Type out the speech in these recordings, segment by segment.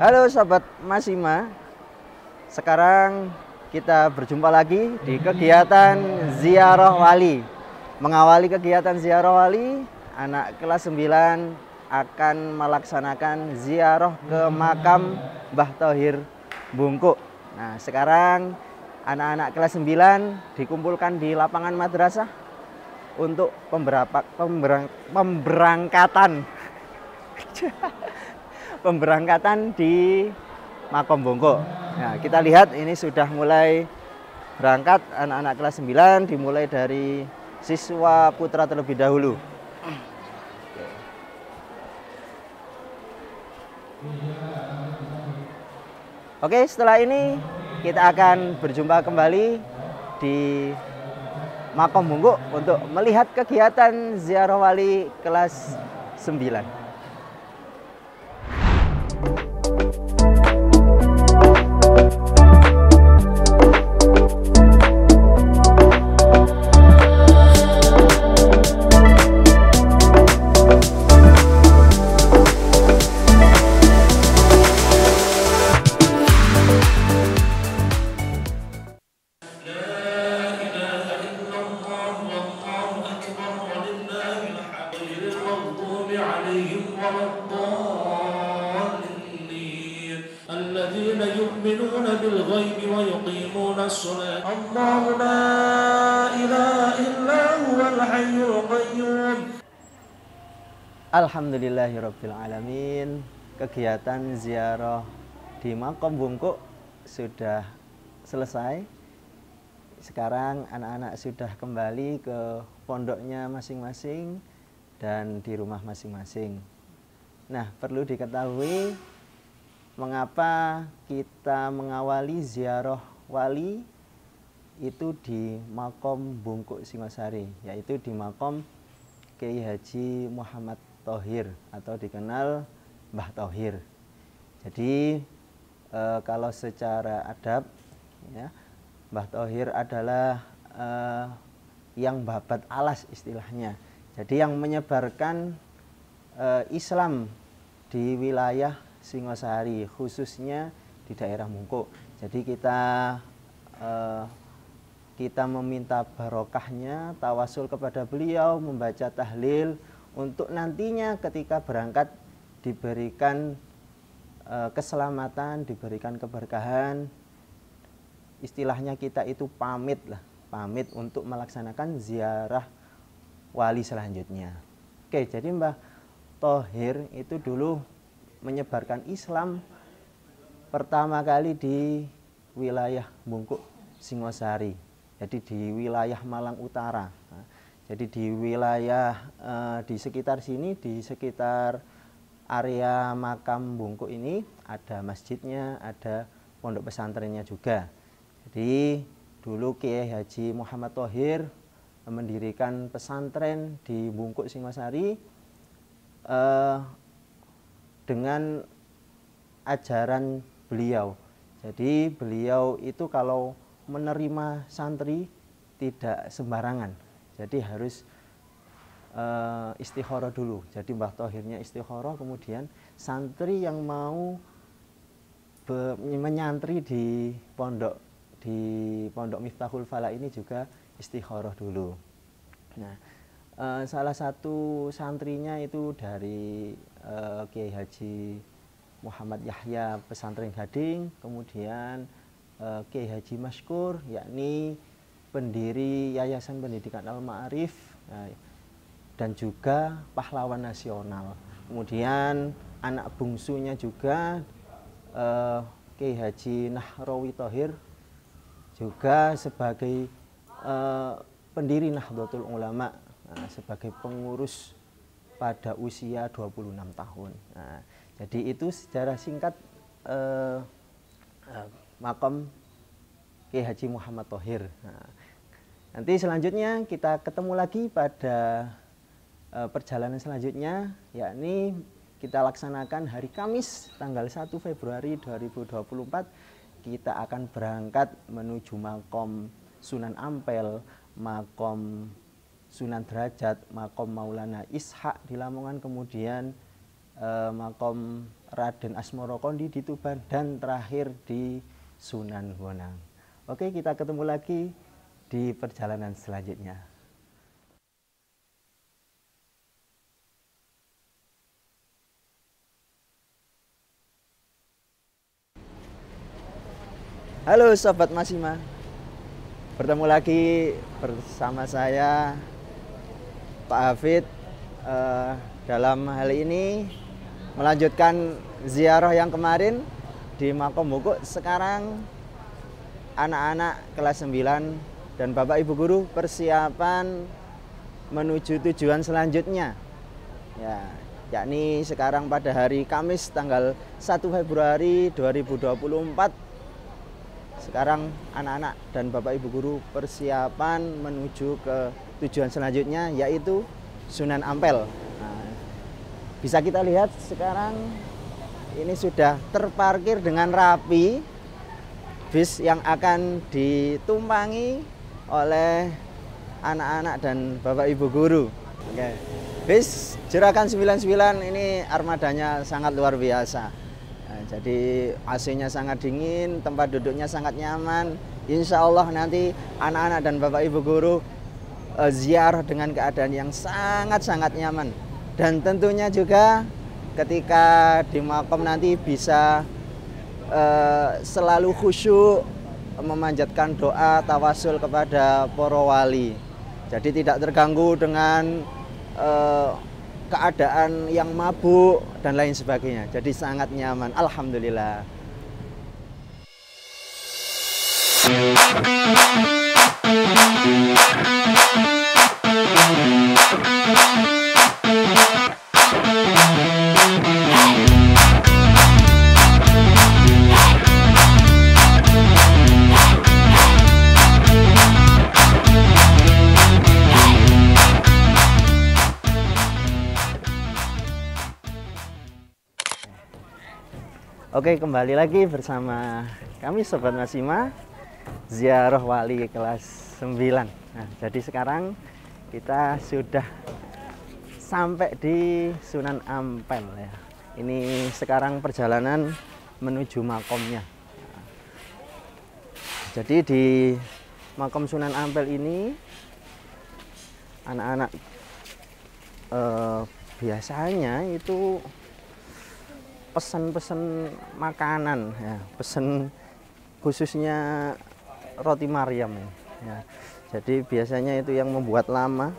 Halo Sobat Masima, sekarang kita berjumpa lagi di kegiatan Ziarah Wali. Mengawali kegiatan Ziarah Wali, anak kelas 9 akan melaksanakan ziarah ke makam Mbah Thohir Bungkuk. Nah, sekarang anak-anak kelas 9 dikumpulkan di lapangan madrasah untuk pemberangkatan di Makam Bungkuk. Nah, kita lihat ini sudah mulai berangkat anak-anak kelas 9, dimulai dari siswa putra terlebih dahulu. Oke, setelah ini kita akan berjumpa kembali di Makam Bungkuk untuk melihat kegiatan ziarah wali kelas 9. الذين يؤمنون بالغيب ويقيمون الصلاة الله لا إله إلا هو الحي القيوم. Alhamdulillahirabbil alamin. Kegiatan ziarah di Makam Bungkuk sudah selesai. Sekarang anak-anak sudah kembali ke pondoknya masing-masing dan di rumah masing-masing. Nah, perlu diketahui mengapa kita mengawali ziarah wali itu di Makam Bungkuk Singosari, yaitu di Makam Kiai Haji Muhammad Thohir atau dikenal Mbah Thohir. Jadi kalau secara adab, ya, Mbah Thohir adalah yang babat alas istilahnya. Jadi yang menyebarkan Islam di wilayah Singosari, khususnya di daerah Bungkuk. Jadi kita meminta barokahnya, tawasul kepada beliau, membaca tahlil untuk nantinya ketika berangkat diberikan keselamatan, diberikan keberkahan. Istilahnya kita itu pamit lah, pamit untuk melaksanakan ziarah wali selanjutnya. Oke, jadi Mbah Thohir itu dulu menyebarkan Islam pertama kali di wilayah Bungkuk Singosari, jadi di wilayah Malang Utara. Jadi di wilayah di sekitar sini, di sekitar area makam Bungkuk ini ada masjidnya, ada pondok pesantrennya juga. Jadi dulu Kiai Haji Muhammad Thohir mendirikan pesantren di Bungkuk Singosari dengan ajaran beliau. Jadi beliau itu kalau menerima santri tidak sembarangan. Jadi harus istikharah dulu. Jadi Mbah Thohirnya istikharah, kemudian santri yang mau menyantri di pondok Miftahul Falah ini juga istikharah dulu. Nah, salah satu santrinya itu dari Kiai Haji Muhammad Yahya Pesantren Gading, kemudian Kiai Haji Maskur, yakni pendiri Yayasan Pendidikan Al-Ma'arif, dan juga pahlawan nasional. Kemudian anak bungsunya juga Kiai Haji Nahrawi Thohir, juga sebagai pendiri Nahdlatul Ulama, sebagai pengurus pada usia 26 tahun. Nah, jadi itu secara singkat makam Kiai Haji Muhammad Thohir. Nah, nanti selanjutnya kita ketemu lagi pada perjalanan selanjutnya, yakni kita laksanakan hari Kamis tanggal 1 Februari 2024. Kita akan berangkat menuju makam Sunan Ampel, makam Sunan Derajat, makam Maulana Ishak di Lamongan, kemudian makam Raden Asmoro Kondi di Tuban, dan terakhir di Sunan Bonang. Oke, kita ketemu lagi di perjalanan selanjutnya. Halo Sobat Masima, bertemu lagi bersama saya Pak Hafid dalam hal ini melanjutkan ziarah yang kemarin di Makom Bukuk. Sekarang anak-anak kelas 9 dan Bapak Ibu Guru persiapan menuju tujuan selanjutnya, ya, yakni sekarang pada hari Kamis tanggal 1 Februari 2024. Sekarang anak-anak dan Bapak Ibu Guru persiapan menuju ke tujuan selanjutnya, yaitu Sunan Ampel. Nah, bisa kita lihat sekarang ini sudah terparkir dengan rapi bis yang akan ditumpangi oleh anak-anak dan Bapak Ibu Guru. Oke. Bis Juragan 99 ini armadanya sangat luar biasa. Nah, jadi AC-nya sangat dingin, tempat duduknya sangat nyaman. Insya Allah nanti anak-anak dan Bapak Ibu Guru ziarah dengan keadaan yang sangat-sangat nyaman. Dan tentunya juga ketika di makom nanti bisa selalu khusyuk memanjatkan doa tawasul kepada para wali. Jadi tidak terganggu dengan keadaan yang mabuk dan lain sebagainya. Jadi sangat nyaman, alhamdulillah. Oke, kembali lagi bersama kami Sobat Masima, ziarah wali kelas 9. Nah, jadi sekarang kita sudah sampai di Sunan Ampel ya. Ini sekarang perjalanan menuju makomnya. Nah, jadi di makom Sunan Ampel ini anak-anak biasanya itu pesan-pesan makanan ya, pesan khususnya roti Maryam ya. Jadi biasanya itu yang membuat lama,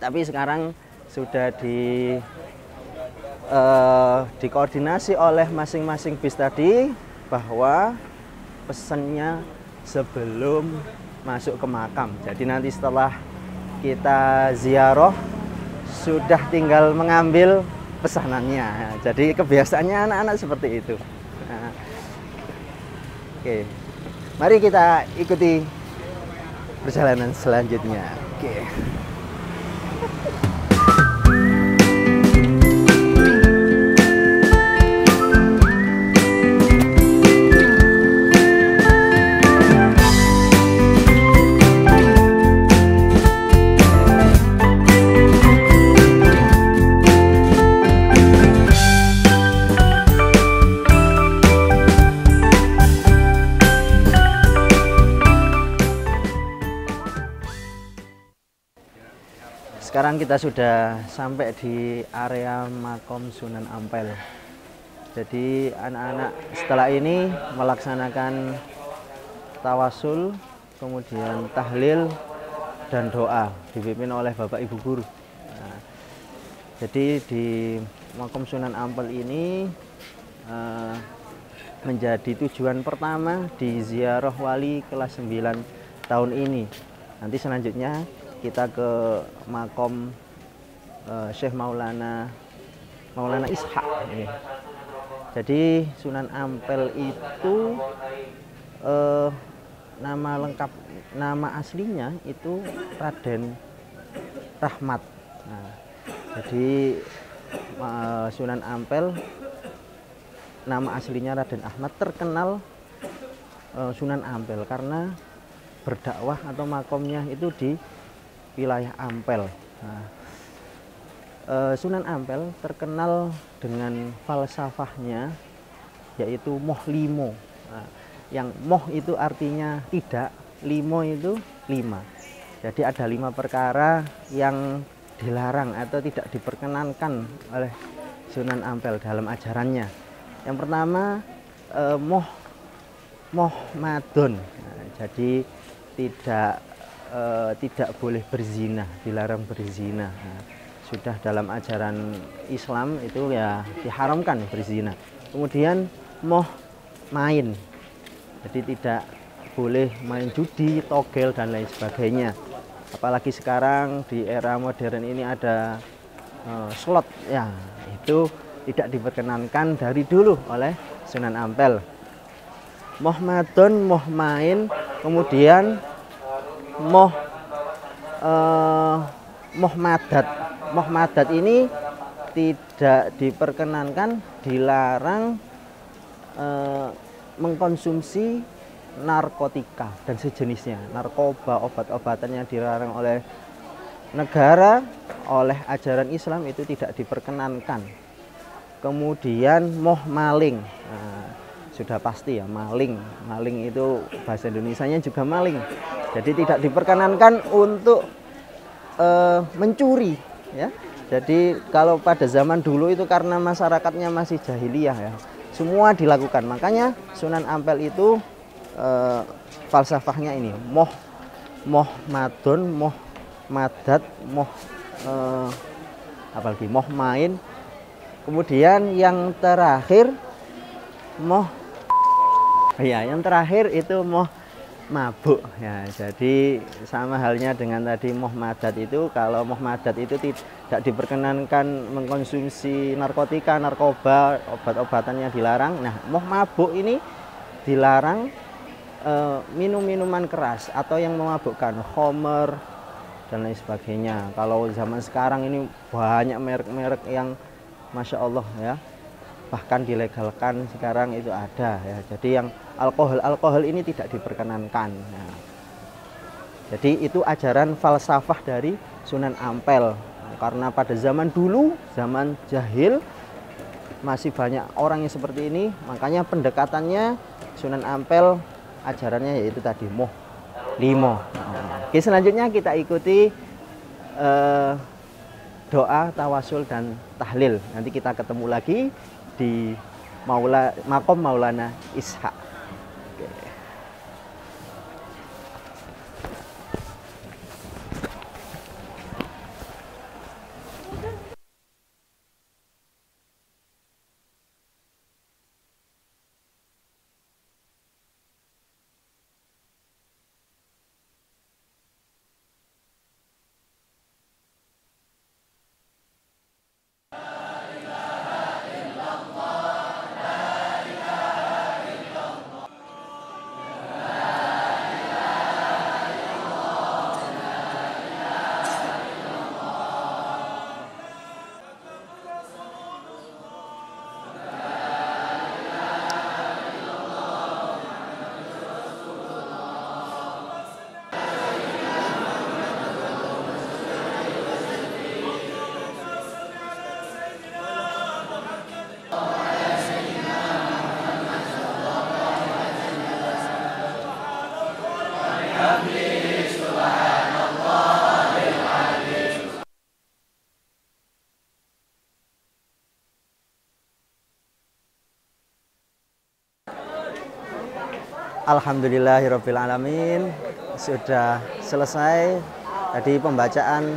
tapi sekarang sudah dikoordinasi oleh masing-masing bis tadi bahwa pesannya sebelum masuk ke makam. Jadi nanti setelah kita ziarah sudah tinggal mengambil pesanannya. Jadi kebiasaannya anak-anak seperti itu. Nah, oke, mari kita ikuti perjalanan selanjutnya. Oke. Sekarang kita sudah sampai di area makom Sunan Ampel. Jadi anak-anak setelah ini melaksanakan tawasul, kemudian tahlil dan doa dipimpin oleh Bapak Ibu Guru. Nah, jadi di makom Sunan Ampel ini menjadi tujuan pertama di ziarah wali kelas 9 tahun ini. Nanti selanjutnya kita ke makom Syekh Maulana Ishak. Jadi Sunan Ampel itu nama lengkap, nama aslinya itu Raden Rahmat. Nah, jadi Sunan Ampel nama aslinya Raden Ahmad, terkenal Sunan Ampel karena berdakwah atau makomnya itu di wilayah Ampel. Nah, Sunan Ampel terkenal dengan falsafahnya, yaitu moh limo. Nah, yang moh itu artinya tidak, limo itu 5. Jadi ada 5 perkara yang dilarang atau tidak diperkenankan oleh Sunan Ampel dalam ajarannya. Yang pertama, moh madon. Nah, jadi tidak boleh berzina, dilarang berzina. Nah, sudah dalam ajaran Islam itu ya diharamkan berzina. Kemudian moh main, jadi tidak boleh main judi, togel dan lain sebagainya. Apalagi sekarang di era modern ini ada slot, ya itu tidak diperkenankan dari dulu oleh Sunan Ampel. Moh madon, moh main, kemudian moh madat. Moh madat ini tidak diperkenankan, dilarang mengkonsumsi narkotika dan sejenisnya, narkoba, obat-obatan yang dilarang oleh negara, oleh ajaran Islam itu tidak diperkenankan. Kemudian moh maling, nah, sudah pasti ya maling itu bahasa Indonesianya juga maling, jadi tidak diperkenankan untuk mencuri ya. Jadi kalau pada zaman dulu itu karena masyarakatnya masih jahiliyah ya, semua dilakukan. Makanya Sunan Ampel itu falsafahnya ini, moh madon, moh madat, moh apalagi moh main. Kemudian yang terakhir yang terakhir itu moh mabuk ya. Jadi sama halnya dengan tadi moh madat itu, kalau moh madat itu tidak diperkenankan mengkonsumsi narkotika, narkoba, obat-obatannya dilarang. Nah, moh mabuk ini dilarang minum-minuman keras atau yang memabukkan, khamr dan lain sebagainya. Kalau zaman sekarang ini banyak merek-merek yang Masya Allah ya, bahkan dilegalkan sekarang itu ada ya. Jadi yang alkohol ini tidak diperkenankan ya. Jadi itu ajaran falsafah dari Sunan Ampel. Karena pada zaman dulu, zaman jahil, masih banyak orang yang seperti ini, makanya pendekatannya Sunan Ampel ajarannya yaitu tadi moh limo. Oke, selanjutnya kita ikuti doa, tawasul dan tahlil. Nanti kita ketemu lagi di Maqam Maulana Ishaq. Oke. Alhamdulillahirrabbilalamin. Sudah selesai tadi pembacaan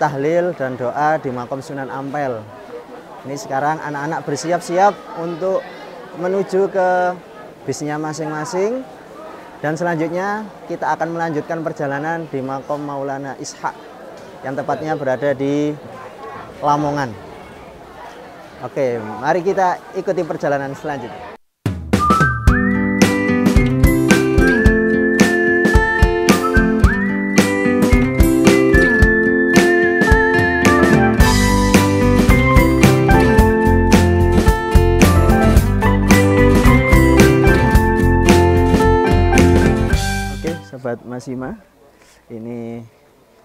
tahlil dan doa di Maqam Sunan Ampel. Ini sekarang anak-anak bersiap-siap untuk menuju ke bisnya masing-masing. Dan selanjutnya kita akan melanjutkan perjalanan di Maqam Maulana Ishaq yang tepatnya berada di Lamongan. Oke, mari kita ikuti perjalanan selanjutnya. Sobat Masima, ini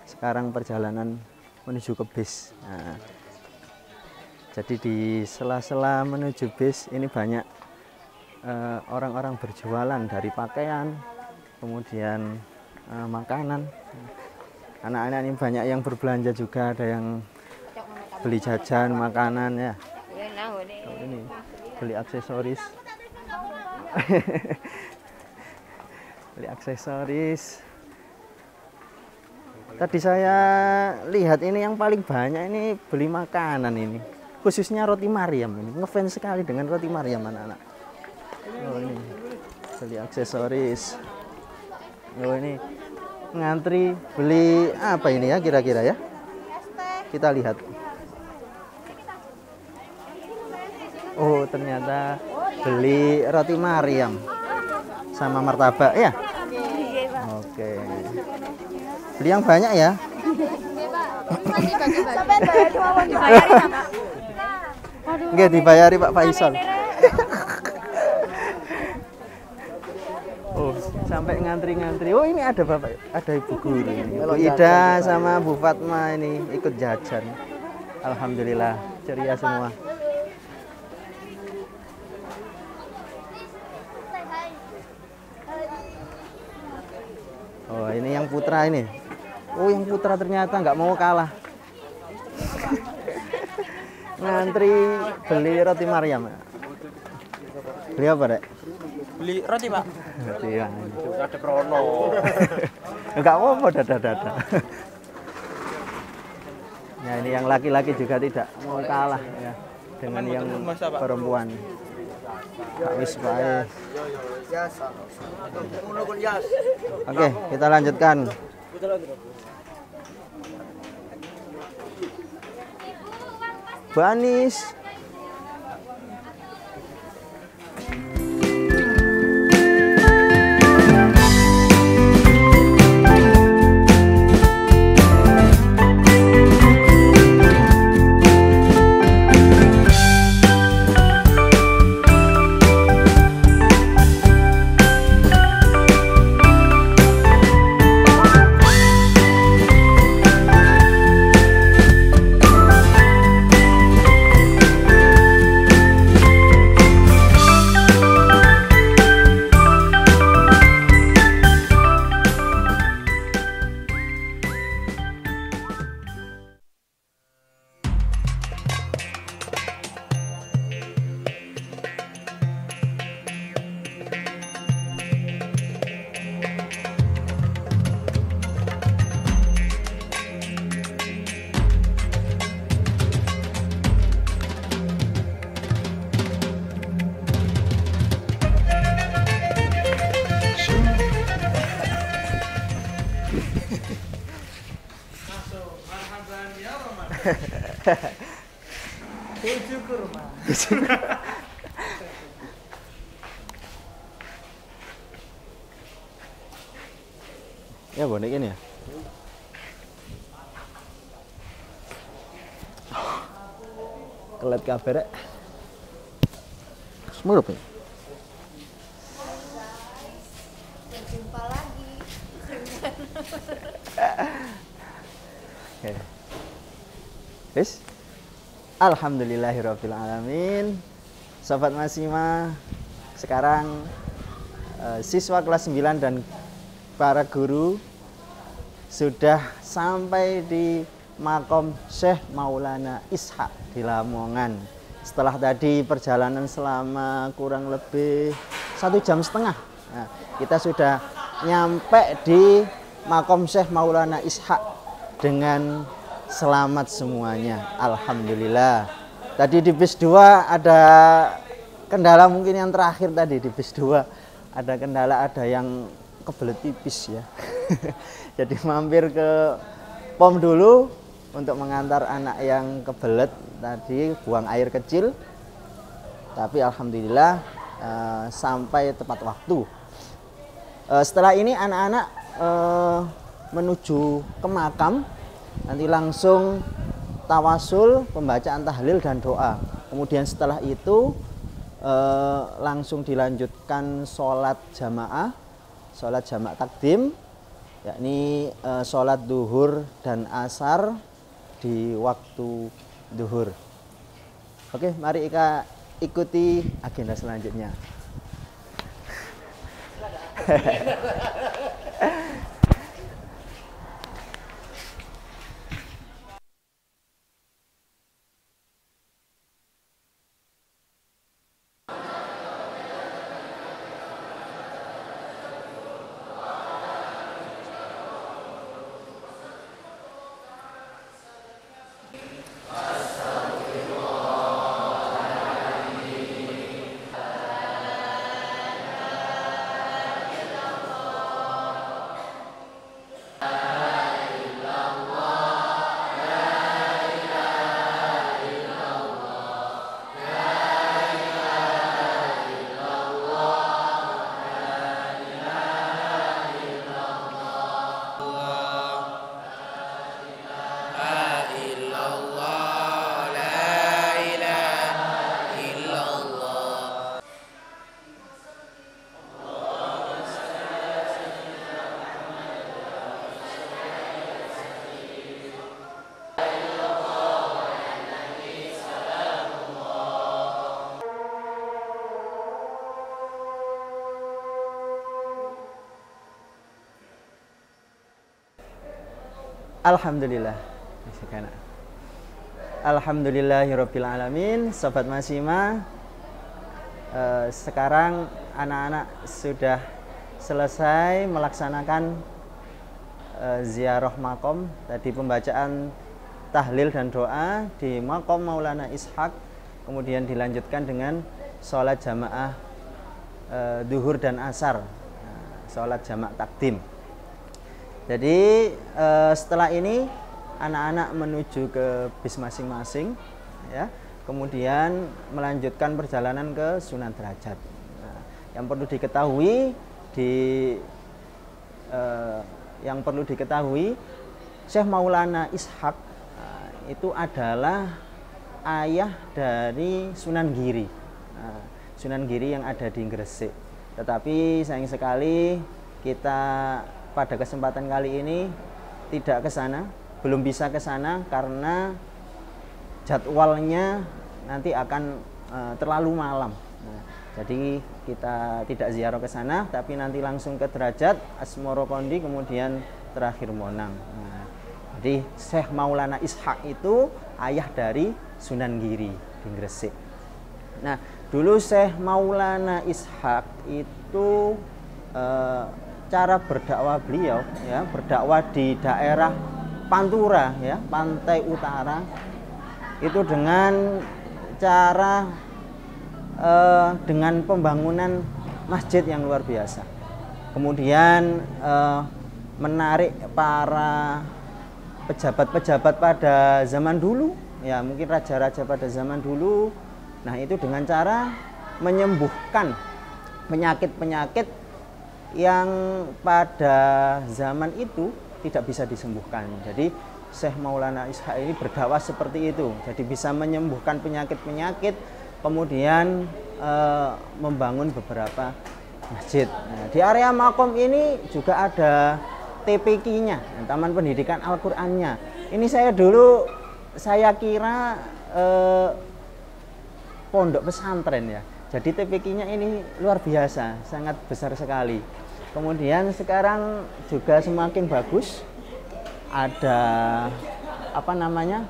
sekarang perjalanan menuju ke bis. Nah, Jadi di sela-sela menuju bis ini banyak orang-orang berjualan dari pakaian, kemudian makanan. Anak-anak ini banyak yang berbelanja juga, ada yang beli jajan, makanan ya. Oh, ini beli aksesoris. Beli aksesoris. Tadi saya lihat ini yang paling banyak ini beli makanan ini. Khususnya roti Maryam ini. Ngefans sekali dengan roti Maryam anak-anak. Oh ini beli aksesoris. Oh ini ngantri beli apa ini ya kira-kira ya? Kita lihat. Oh ternyata beli roti Maryam sama martabak ya? Oke. Beli yang banyak ya? Enggak dibayari Pak Faisal. Oh, sampai ngantri-ngantri. Oh, ini ada Bapak, ada Ibu Guru ini. Bu Ida sama Bu Fatma ini ikut jajan. Alhamdulillah, ceria semua. Oh, ini yang putra ini. Oh, yang putra ternyata nggak mau kalah. Ngantri beli roti Maryam. Beli apa, Dek? Beli roti, Pak. Iya. Ada prono. Enggak apa-apa dada-dada. Ya, ini yang laki-laki juga tidak mau kalah ya dengan yang perempuan. Kak Wisbae. Oke, kita lanjutkan. Banis. Ya bonek ini ya. Kelet kabeh rek. Semurup ya. Jumpa lagi. Oke. Wis. Alhamdulillahirabbil alamin. Sobat Masima, sekarang siswa kelas 9 dan para guru sudah sampai di Makom Syekh Maulana Ishaq di Lamongan. Setelah tadi perjalanan selama kurang lebih 1,5 jam. Nah, kita sudah nyampe di Makom Syekh Maulana Ishaq dengan selamat semuanya. Alhamdulillah. Tadi di bis 2 ada kendala, mungkin yang terakhir tadi di bis 2 ada kendala, ada yang kebelet pipis ya. Jadi mampir ke pom dulu untuk mengantar anak yang kebelet tadi buang air kecil. Tapi alhamdulillah sampai tepat waktu. Setelah ini anak-anak menuju ke makam, nanti langsung tawasul, pembacaan tahlil dan doa. Kemudian setelah itu langsung dilanjutkan sholat jamaah takdim, yakni sholat duhur dan asar di waktu duhur. Oke, mari kita ikuti agenda selanjutnya. Alhamdulillah. Alhamdulillahirabbil alamin. Sobat Masima, sekarang anak-anak sudah selesai melaksanakan ziarah makom. Tadi pembacaan tahlil dan doa di makom Maulana Ishaq, kemudian dilanjutkan dengan sholat jamaah duhur dan asar, sholat jamak takdim. Jadi setelah ini anak-anak menuju ke bis masing-masing, ya, kemudian melanjutkan perjalanan ke Sunan Derajat. Nah, yang perlu diketahui, Syekh Maulana Ishaq itu adalah ayah dari Sunan Giri. Sunan Giri yang ada di Gresik. Tetapi sayang sekali kita pada kesempatan kali ini tidak ke sana, belum bisa ke sana karena jadwalnya nanti akan terlalu malam. Nah, jadi kita tidak ziarah ke sana, tapi nanti langsung ke Derajat, Asmoro Kondi, kemudian terakhir Monang. Nah, jadi Syekh Maulana Ishaq itu ayah dari Sunan Giri di Gresik. Nah, dulu Syekh Maulana Ishaq itu cara berdakwah beliau, ya, berdakwah di daerah Pantura, ya, pantai utara, itu dengan cara dengan pembangunan masjid yang luar biasa. Kemudian menarik para pejabat-pejabat pada zaman dulu, ya, mungkin raja-raja pada zaman dulu. Nah, itu dengan cara menyembuhkan penyakit-penyakit yang pada zaman itu tidak bisa disembuhkan. Jadi Syekh Maulana Ishaq ini berdakwah seperti itu. Jadi bisa menyembuhkan penyakit-penyakit, kemudian membangun beberapa masjid. Nah, di area makom ini juga ada TPQ-nya, Taman Pendidikan Al-Qur'annya. Ini saya kira pondok pesantren, ya. Jadi TPQ-nya ini luar biasa, sangat besar sekali. Kemudian sekarang juga semakin bagus. Ada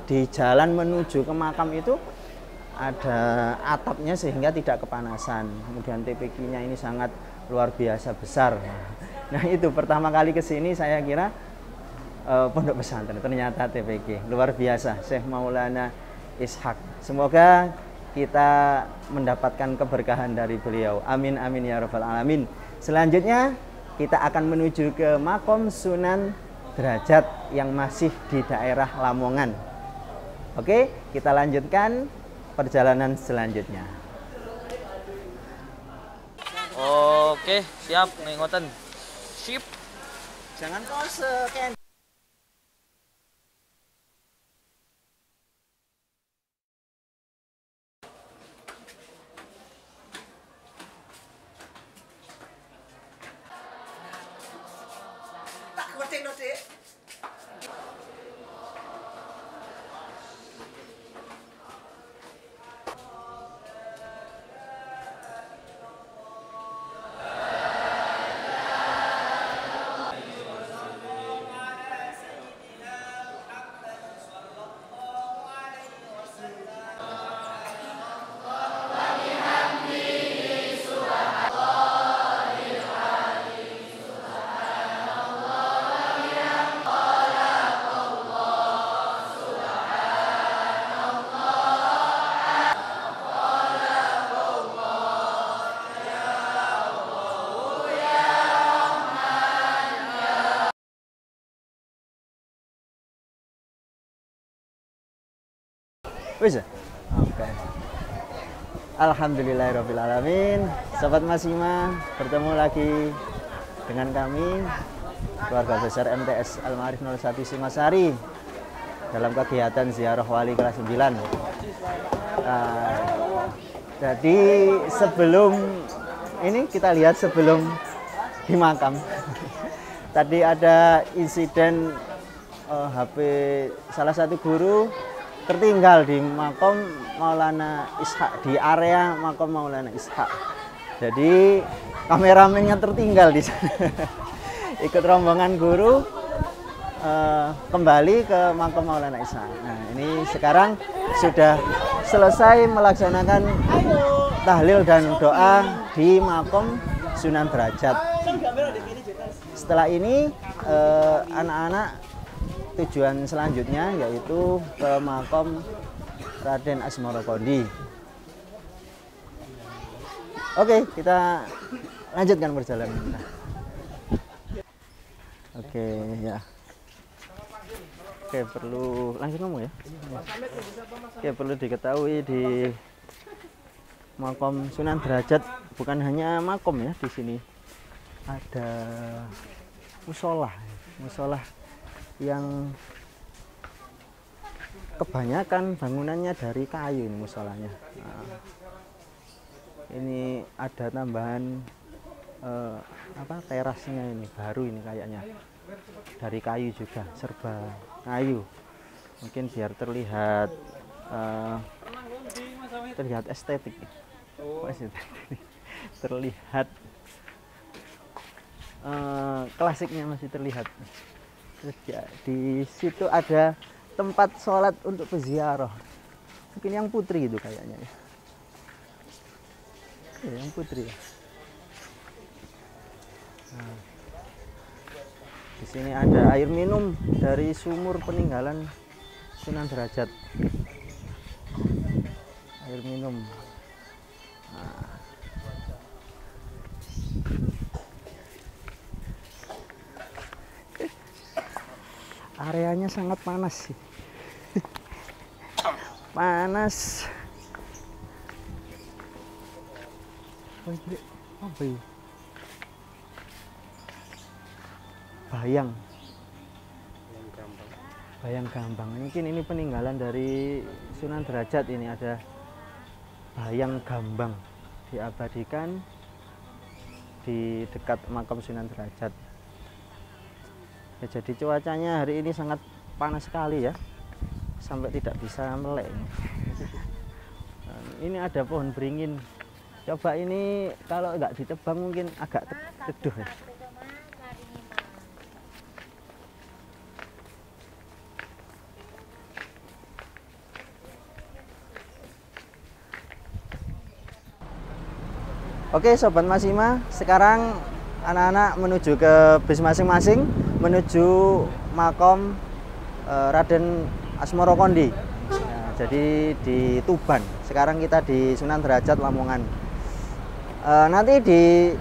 di jalan menuju ke makam itu ada atapnya sehingga tidak kepanasan. Kemudian TPQ-nya ini sangat luar biasa besar. Nah, itu pertama kali ke sini saya kira pondok pesantren, ternyata TPQ. Luar biasa Syekh Maulana Ishaq. Semoga kita mendapatkan keberkahan dari beliau. Amin amin ya rabbal alamin. Selanjutnya kita akan menuju ke makom Sunan Derajat yang masih di daerah Lamongan. Oke, kita lanjutkan perjalanan selanjutnya. Oke, siap, ngoten. Sip. Jangan pose, Ken. Wis ya? Oke. Alhamdulillahirrabbilalamin. Sobat Masima, bertemu lagi dengan kami keluarga besar MTS Al-Ma'arif 01 Simasari dalam kegiatan ziarah wali kelas 9. Jadi sebelum ini kita lihat sebelum di makam. Tadi ada insiden HP salah satu guru tertinggal di makom Maulana Ishaq, di area makom Maulana Ishaq. Jadi kameramennya tertinggal di sana. Ikut rombongan guru kembali ke makom Maulana Ishaq. Nah, ini sekarang sudah selesai melaksanakan tahlil dan doa di makom Sunan Derajat. Setelah ini anak-anak tujuan selanjutnya yaitu ke makom Raden Asmoro Kondi. Oke, kita lanjutkan perjalanan. Oke, ya. Oke, perlu langsung ngomong ya. Oke, perlu diketahui di makom Sunan Derajat bukan hanya makom ya, di sini ada musola yang kebanyakan bangunannya dari kayu ini musolanya. Nah, ini ada tambahan terasnya ini baru ini kayaknya dari kayu juga, serba kayu. Mungkin biar terlihat estetik. Terlihat klasiknya masih terlihat. Terus ya, di situ ada tempat sholat untuk peziarah. Mungkin yang putri itu kayaknya ya. Ya, yang putri ya. Nah, di sini ada air minum dari sumur peninggalan Sunan Derajat. Air minum. Nah. Areanya sangat panas sih. Panas. Apa ini? Bayang Gambang. Mungkin ini peninggalan dari Sunan Derajat. Ini ada Bayang Gambang diabadikan di dekat makam Sunan Derajat. Ya, jadi cuacanya hari ini sangat panas sekali ya, sampai tidak bisa melek. Ini ada pohon beringin. Coba ini kalau nggak ditebang mungkin agak teduh ya. Oke Sobat Masima, sekarang anak-anak menuju ke bis masing-masing, menuju makom Raden Asmoro Kondi. Nah, jadi di Tuban. Sekarang kita di Sunan Derajat Lamongan. Nanti di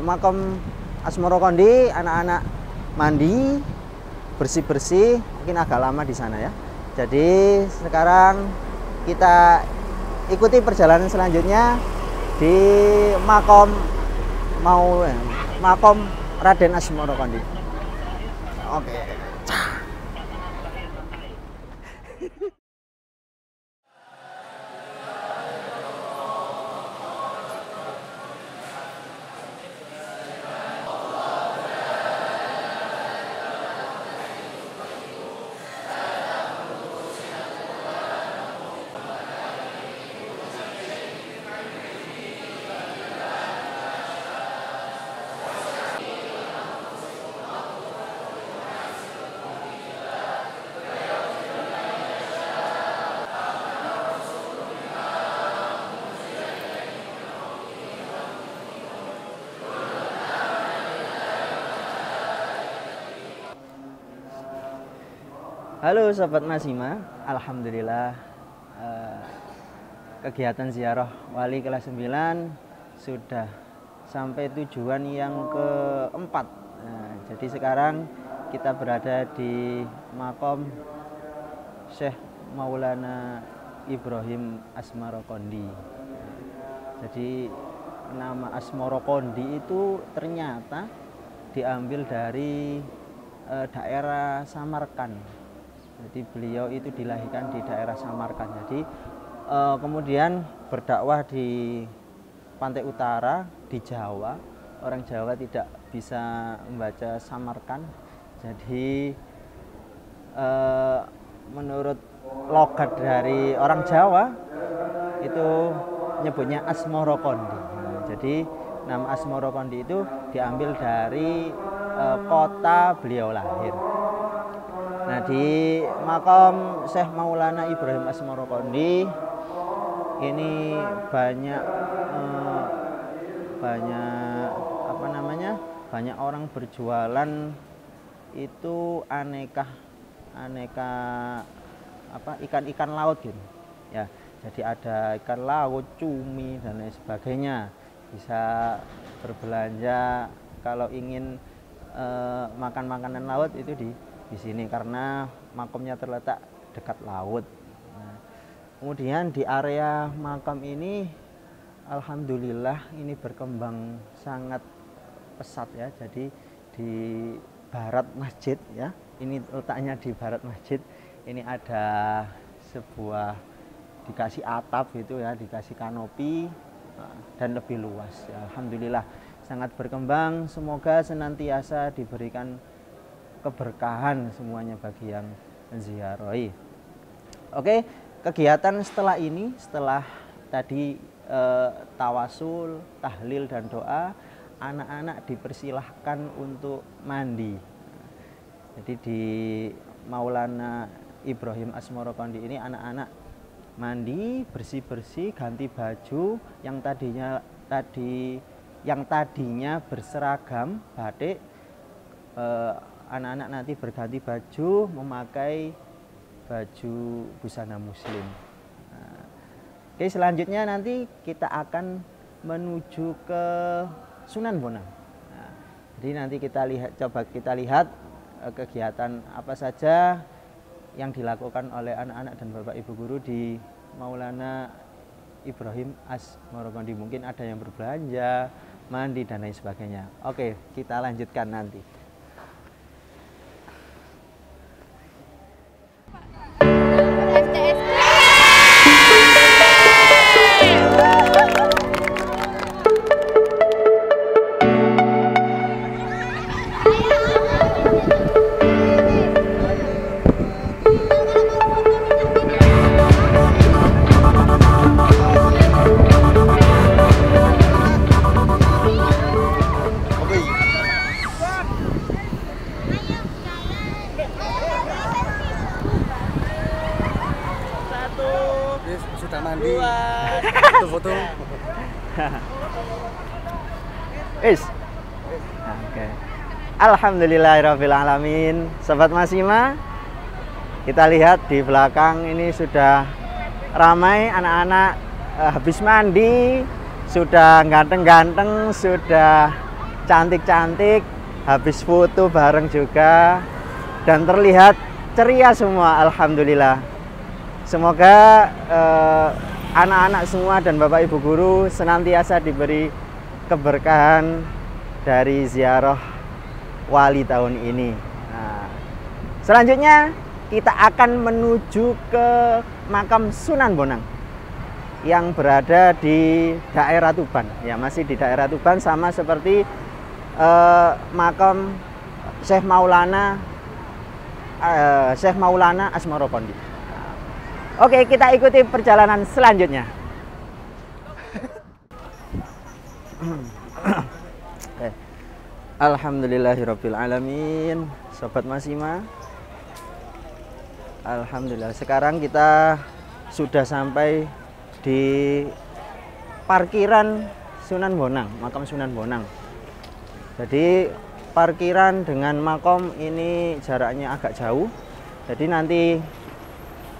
makom Asmoro Kondi anak-anak mandi, bersih-bersih, mungkin agak lama di sana ya. Jadi sekarang kita ikuti perjalanan selanjutnya di makom Raden Asmoro Kondi. Oke. Halo Sobat Masima, alhamdulillah kegiatan ziarah wali kelas 9 sudah sampai tujuan yang keempat. Nah, jadi sekarang kita berada di makom Syekh Maulana Ibrahim Asmarokondi. Jadi nama Asmarokondi itu ternyata diambil dari daerah Samarkand. Jadi beliau itu dilahirkan di daerah Samarkand. Jadi kemudian berdakwah di pantai utara di Jawa. Orang Jawa tidak bisa membaca Samarkand. Jadi menurut logat dari orang Jawa itu nyebutnya Asmarokondi. Jadi nama Asmarokondi itu diambil dari kota beliau lahir. Nah, di makam Syekh Maulana Ibrahim Asmarokondi ini banyak banyak orang berjualan itu aneka ikan-ikan laut gitu ya. Jadi ada ikan laut, cumi dan lain sebagainya. Bisa berbelanja kalau ingin makan makanan laut itu di sini karena makamnya terletak dekat laut. Nah, kemudian di area makam ini alhamdulillah ini berkembang sangat pesat ya. Jadi di barat masjid ya, ini letaknya di barat masjid, ini ada sebuah dikasih atap gitu ya, dikasih kanopi dan lebih luas ya. Alhamdulillah sangat berkembang, semoga senantiasa diberikan keberkahan semuanya bagi yang menziarahi. Oke, kegiatan setelah ini, setelah tadi tawasul, tahlil dan doa, anak-anak dipersilahkan untuk mandi. Jadi di Maulana Ibrahim Asmarokondi ini anak-anak mandi, bersih-bersih, ganti baju yang tadinya berseragam batik, anak-anak nanti berganti baju memakai baju busana muslim. Nah, oke, selanjutnya nanti kita akan menuju ke Sunan Bonang. Nah, jadi nanti coba kita lihat kegiatan apa saja yang dilakukan oleh anak-anak dan Bapak Ibu guru di Maulana Ibrahim Asmarokondi. Mungkin ada yang berbelanja, mandi dan lain sebagainya. Oke, kita lanjutkan nanti. Sudah mandi. Foto-foto. Oke. Alhamdulillahirabbil alamin. Sobat Masima, kita lihat di belakang ini sudah ramai anak-anak habis mandi, sudah ganteng-ganteng, sudah cantik-cantik, habis foto bareng juga dan terlihat ceria semua. Alhamdulillah. Semoga anak-anak semua dan Bapak Ibu guru senantiasa diberi keberkahan dari ziarah wali tahun ini. Nah, selanjutnya kita akan menuju ke makam Sunan Bonang yang berada di daerah Tuban. Ya, masih di daerah Tuban, sama seperti makam Syekh Maulana Asmarokondi. Oke, kita ikuti perjalanan selanjutnya. Alhamdulillahirabbil alamin. Sobat Masima, alhamdulillah sekarang kita sudah sampai di parkiran Sunan Bonang, makam Sunan Bonang. Jadi parkiran dengan makam ini jaraknya agak jauh. Jadi nanti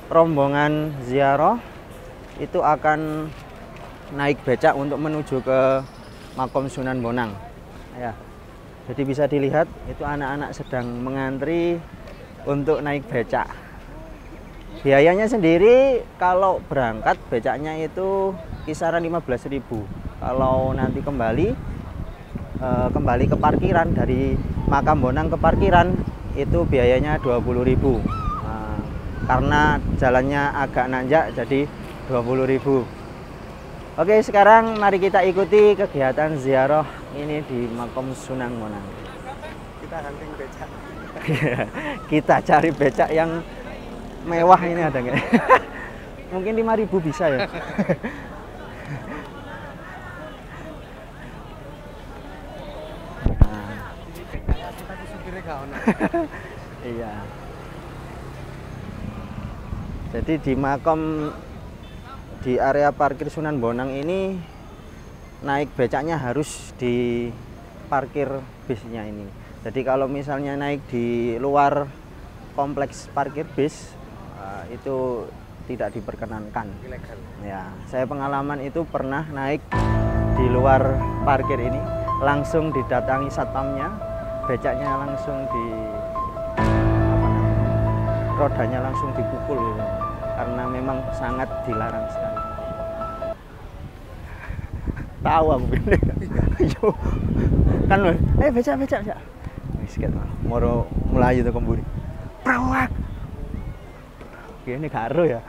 rombongan ziarah itu akan naik becak untuk menuju ke makam Sunan Bonang ya. Jadi bisa dilihat itu anak-anak sedang mengantri untuk naik becak. Biayanya sendiri kalau berangkat becaknya itu kisaran 15.000. Kalau nanti kembali ke parkiran, dari Makam Bonang ke parkiran itu biayanya 20.000. Karena jalannya agak nanjak jadi 20.000. Oke, sekarang mari kita ikuti kegiatan ziarah ini di Makam Sunan Bonang. Kita hunting becak. Kita cari becak yang mewah ini, ada nggak? Mungkin 5.000 bisa ya. Iya. Jadi di makam, di area parkir Sunan Bonang ini naik becaknya harus di parkir bisnya ini. Jadi kalau misalnya naik di luar kompleks parkir bis itu tidak diperkenankan. Ilegal. Ya, saya pengalaman itu pernah naik di luar parkir ini, langsung didatangi satpamnya, becaknya langsung rodanya langsung dipukul gitu. Karena memang sangat dilarang sekali. Tahu aku ini. Kan loh, becak. Wis ket moro mlayu to kemburi. Prawak. Ini karo ya.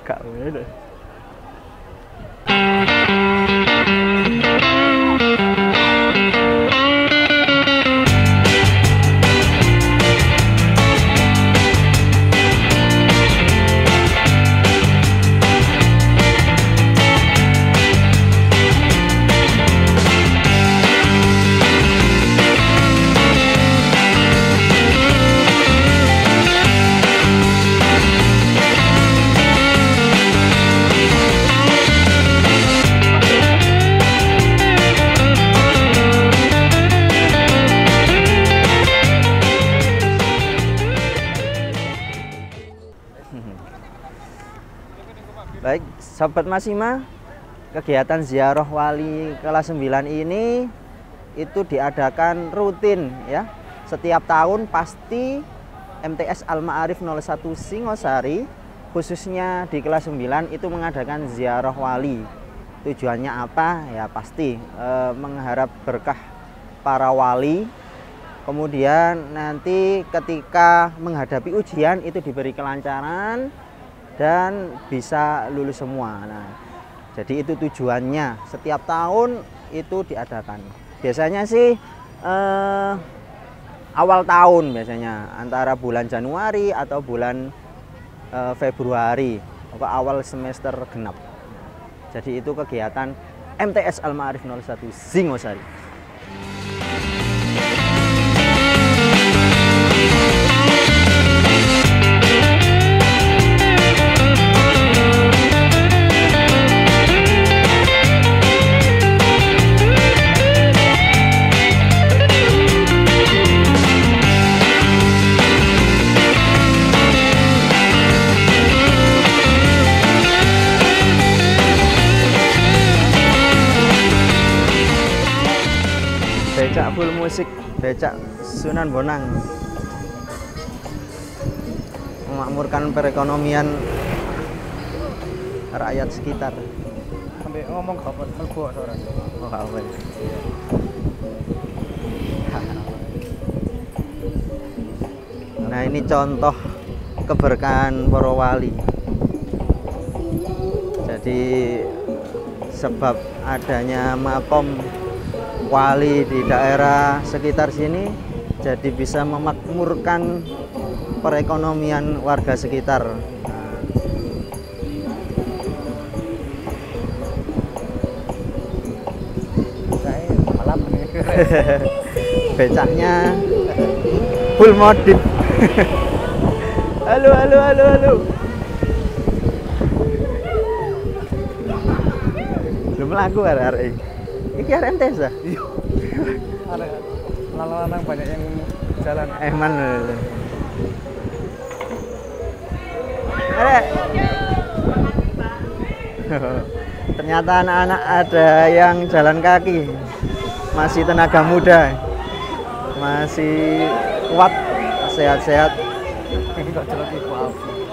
Gak bener. Baik, Sobat Masima, kegiatan ziarah wali kelas 9 ini itu diadakan rutin ya. Setiap tahun pasti MTS Al-Ma'arif 01 Singosari, khususnya di kelas 9 itu mengadakan ziarah wali. Tujuannya apa? Ya pasti mengharap berkah para wali. Kemudian nanti ketika menghadapi ujian itu diberi kelancaran dan bisa lulus semua. Nah, jadi itu tujuannya. Setiap tahun itu diadakan. Biasanya sih awal tahun, biasanya antara bulan Januari atau bulan Februari atau awal semester genap. Jadi itu kegiatan MTS Al-Ma'arif 01 Singosari. Becak full musik, becak Sunan Bonang, memakmurkan perekonomian rakyat sekitar. Sampai ngomong gak apa melbu ora. Oh, gak apa. Nah, ini contoh keberkahan para wali. Jadi sebab adanya makom wali di daerah sekitar sini, jadi bisa memakmurkan perekonomian warga sekitar. Becaknya full modif. Halo. Belum laku hari-hari. Ini RMTS ya? Iya. Ada lanang banyak yang jalan. Man. Ternyata anak-anak ada yang jalan kaki. Masih tenaga muda. Masih kuat, sehat-sehat. Ini kok jalan ibu Afi.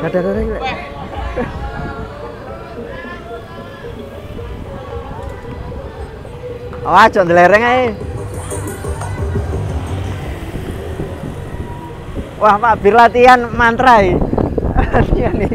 Dadah iki. Wah, aja ndelereng ae. Wah, Pak, bir latihan mantra iki. Latihan nih.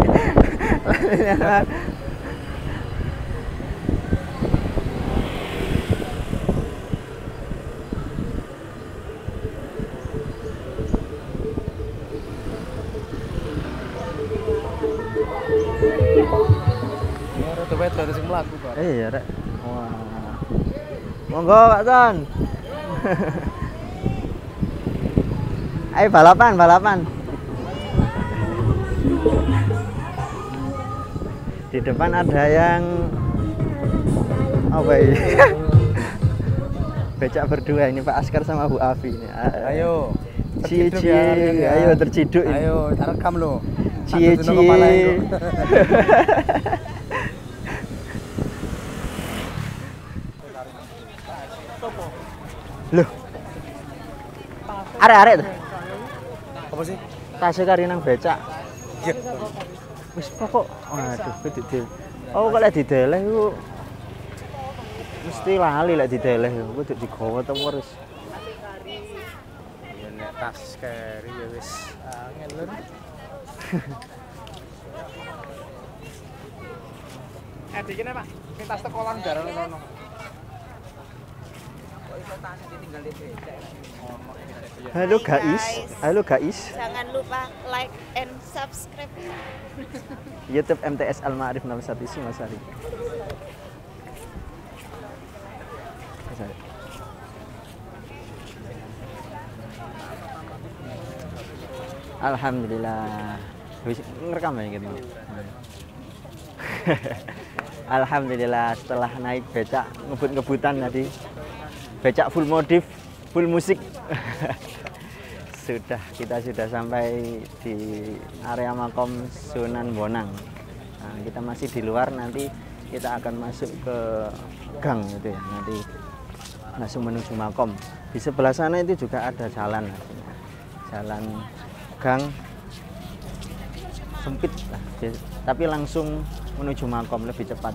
Rada sing mlaku, Pak. Iya, Rek. Wah. Monggo, Pak Ton. Ayo balapan. Di depan ada yang apa ini? Becak berdua ini Pak Askar sama Bu Afi ini. Ayo. Cici, ayo terciduk ini. Ayo, rekam lo. Cici. Loh. Arek-arek tuh. Apa sih? Tasnya kari nang becak. Iya. Wis pokok waduh kudu di. Oh kok lek dideleh iku mesti lali lek dideleh kudu digawa terus. Ya nek tas keri ya wis angel lur. Dikene Pak, sing tas tekolan darah ngono. Kok iso tas ditinggal di becak. Halo guys. Halo guys. Jangan lupa like and subscribe. YouTube MTS Al Ma'arif 01 Singasari. Alhamdulillah. Wis ngerekam ya gitu. Alhamdulillah setelah naik becak ngebut-ngebutan tadi. Becak full modif, full musik. Kita sudah sampai di area makom Sunan Bonang. Nah, kita masih di luar, nanti kita akan masuk ke gang gitu ya. Nanti langsung menuju makom. Di sebelah sana itu juga ada jalan. Jalan gang sempit lah, tapi langsung menuju makom lebih cepat.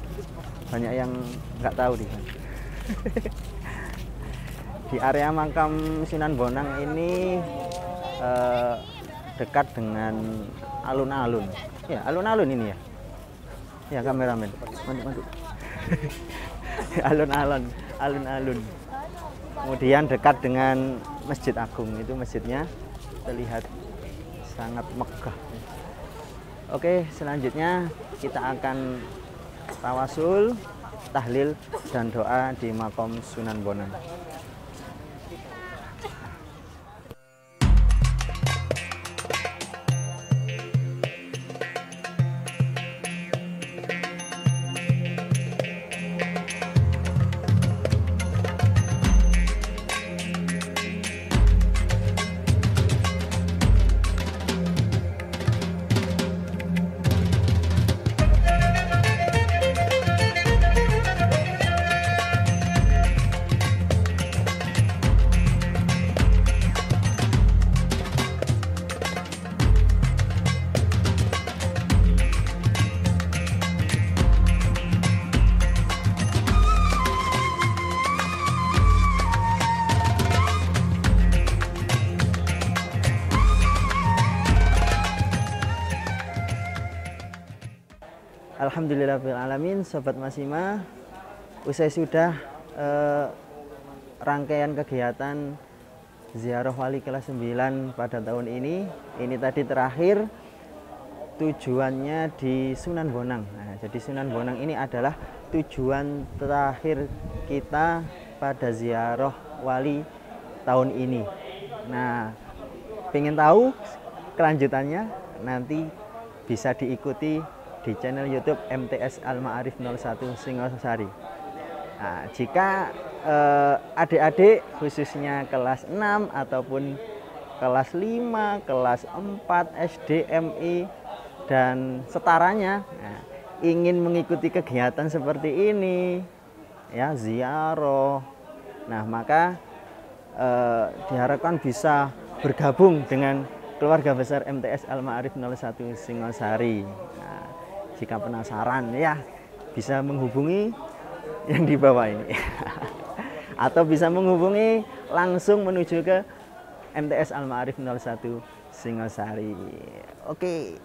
Banyak yang nggak tahu di sana. Di area makam Sunan Bonang ini dekat dengan alun-alun. Ya, alun-alun ini ya. Ya, kameramen. Mantap. Alun-alun. Kemudian dekat dengan Masjid Agung, itu masjidnya terlihat sangat megah. Oke, selanjutnya kita akan tawasul, tahlil dan doa di makom Sunan Bonang. Alhamdulillahirrahmanirrahim, Sobat Masima. Usai sudah rangkaian kegiatan ziarah wali kelas 9 pada tahun ini tadi terakhir tujuannya di Sunan Bonang. Nah, jadi Sunan Bonang ini adalah tujuan terakhir kita pada ziarah wali tahun ini. Nah, pengen tahu kelanjutannya nanti bisa diikuti di channel YouTube MTS Al Ma'arif 01 Singasari. Nah, jika adik-adik khususnya kelas 6 ataupun kelas 5, kelas 4 SD, MI dan setaranya ingin mengikuti kegiatan seperti ini ya, ziarah. Nah, maka diharapkan bisa bergabung dengan keluarga besar MTS Al Ma'arif 01 Singosari. Nah, jika penasaran ya bisa menghubungi yang di bawah ini atau bisa menghubungi langsung menuju ke MTS Al Ma'arif 01 Singosari. Oke.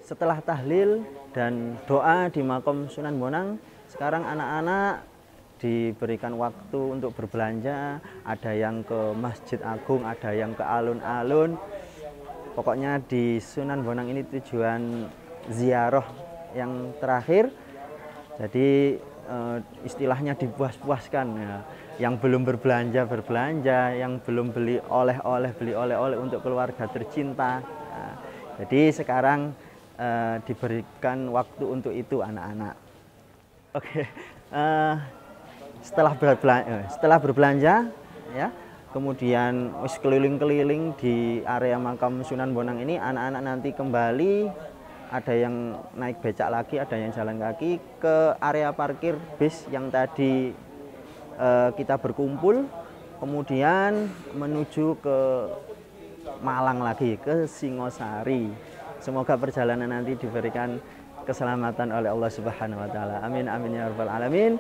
Setelah tahlil dan doa di makom Sunan Bonang, sekarang anak-anak diberikan waktu untuk berbelanja. Ada yang ke Masjid Agung, ada yang ke alun-alun. Pokoknya di Sunan Bonang ini tujuan ziarah yang terakhir. Jadi istilahnya dipuas-puaskan ya. Yang belum berbelanja berbelanja, yang belum beli oleh-oleh untuk keluarga tercinta. Nah, jadi sekarang diberikan waktu untuk itu anak-anak. Oke, setelah berbelanja ya, kemudian keliling-keliling di area makam Sunan Bonang ini, anak-anak nanti kembali, ada yang naik becak lagi, ada yang jalan kaki ke area parkir bis yang tadi kita berkumpul, kemudian menuju ke Malang lagi, ke Singosari. Semoga perjalanan nanti diberikan keselamatan oleh Allah Subhanahu wa taala. Amin amin ya rabbal alamin.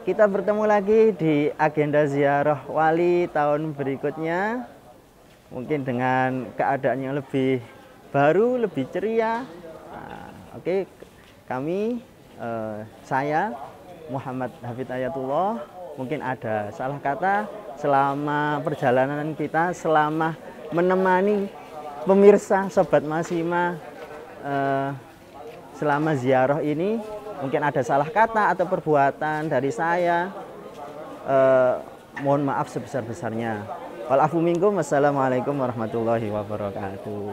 Kita bertemu lagi di agenda ziarah wali tahun berikutnya. Mungkin dengan keadaan yang lebih baru, lebih ceria. Nah, oke, kami saya Muhammad Hafid Ayatullah, mungkin ada salah kata selama perjalanan kita, selama menemani pemirsa Sobat Masima selama ziarah ini, mungkin ada salah kata atau perbuatan dari saya, mohon maaf sebesar-besarnya. Wal afu minkum, wassalamualaikum warahmatullahi wabarakatuh.